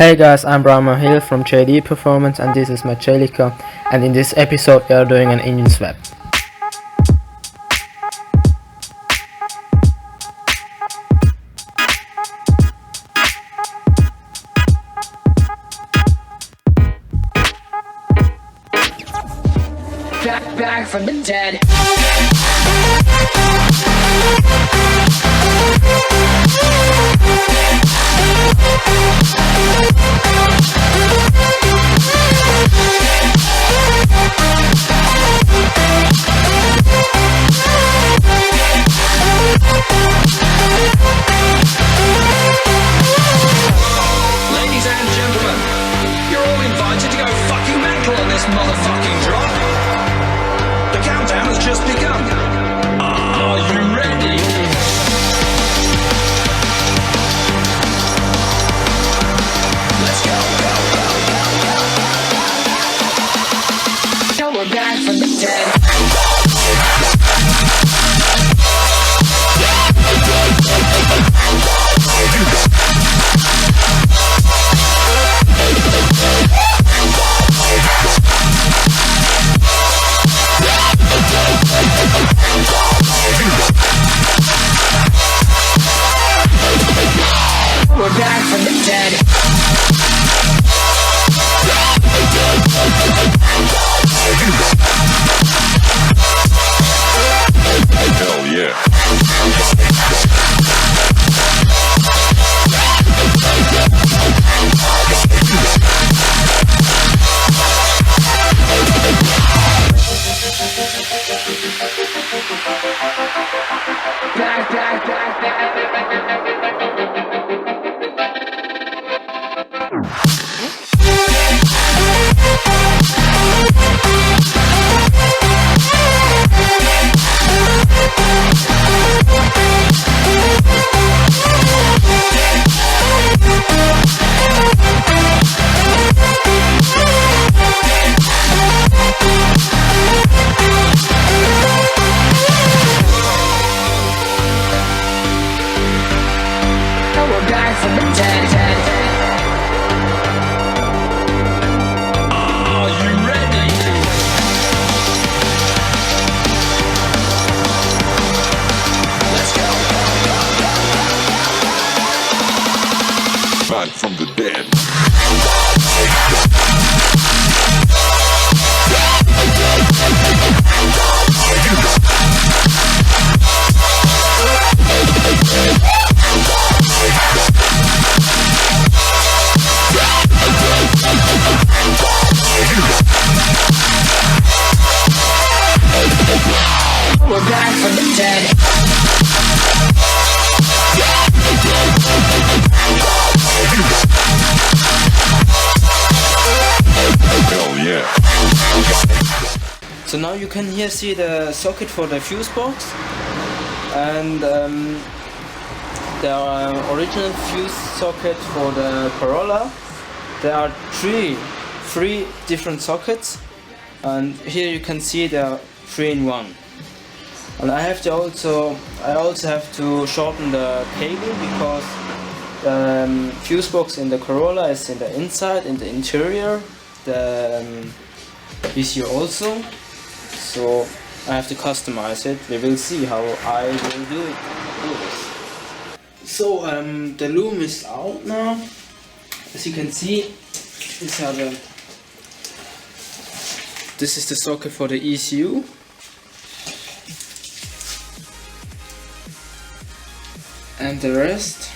Hey guys, I'm Brahma Hill from JD Performance and this is my Celica, and in this episode we are doing an engine swap. Back from the dead. Ladies and gentlemen, you're all invited to go fucking mental on this motherfucking drop. The countdown has just begun. Are you ready? Let's go. Now we're back from the dead. We're back from the dead. Hell yeah. We're back from the dead. Are you ready? Let's go. Back from the dead. We're back from the dead. Hell yeah. So now you can here see the socket for the fuse box, and there are original fuse socket for the Corolla. There are three different sockets, and here you can see they are 3 in 1. And I also have to shorten the cable because the fuse box in the Corolla is in the inside, in the interior. The ECU also, so I have to customize it. We will see how I will do this. So the loom is out now. As you can see, this is the socket for the ECU. And the rest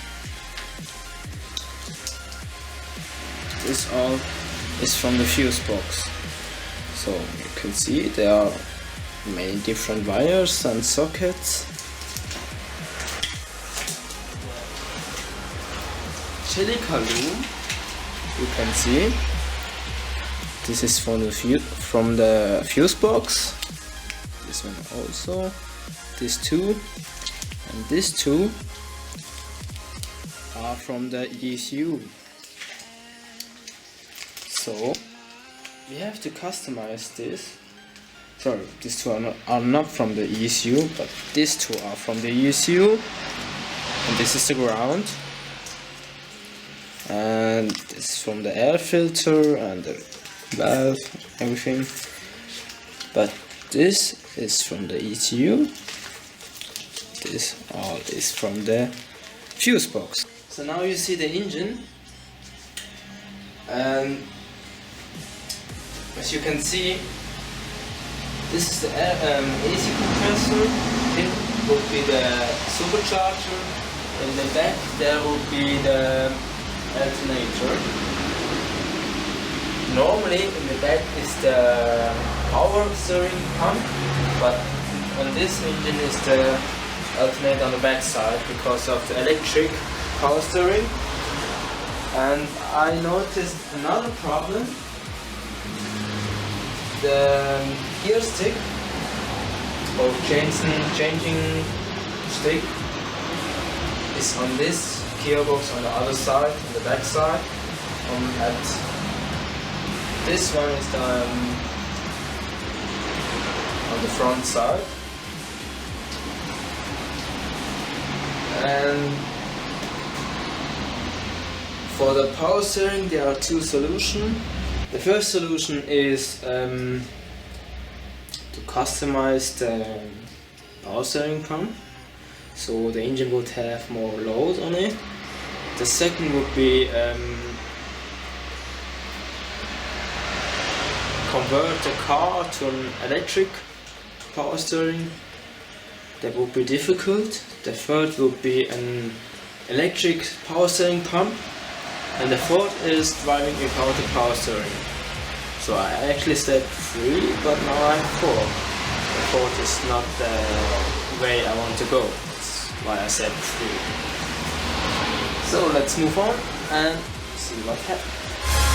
is from the fuse box. So you can see there are many different wires and sockets. Celica loom, you can see. This is from the fuse box. This one also. These two and these two are from the ECU. So we have to customize this. Sorry, these two are not from the ECU, but these two are from the ECU. And this is the ground. and this is from the air filter and the valve, everything. But this is from the ECU. This all is from the fuse box. So now you see the engine, and as you can see, this is the AC compressor. It will be the supercharger. In the back there will be the alternator. Normally in the back is the power steering pump, but on this engine is the alternator on the back side because of the electric power steering. And I noticed another problem. The gear stick or changing stick is on this gearbox on the other side, on the back side. At this one is on the front side. And for the power steering there are two solutions. The first solution is to customize the power steering pump, so the engine would have more load on it. The second would be convert the car to an electric power steering. That would be difficult. The third would be an electric power steering pump, and the fourth is driving without the power steering. So I actually said 3, but now I have 4. The fourth is not the way I want to go. That's why I said 3. So let's move on and see what happens.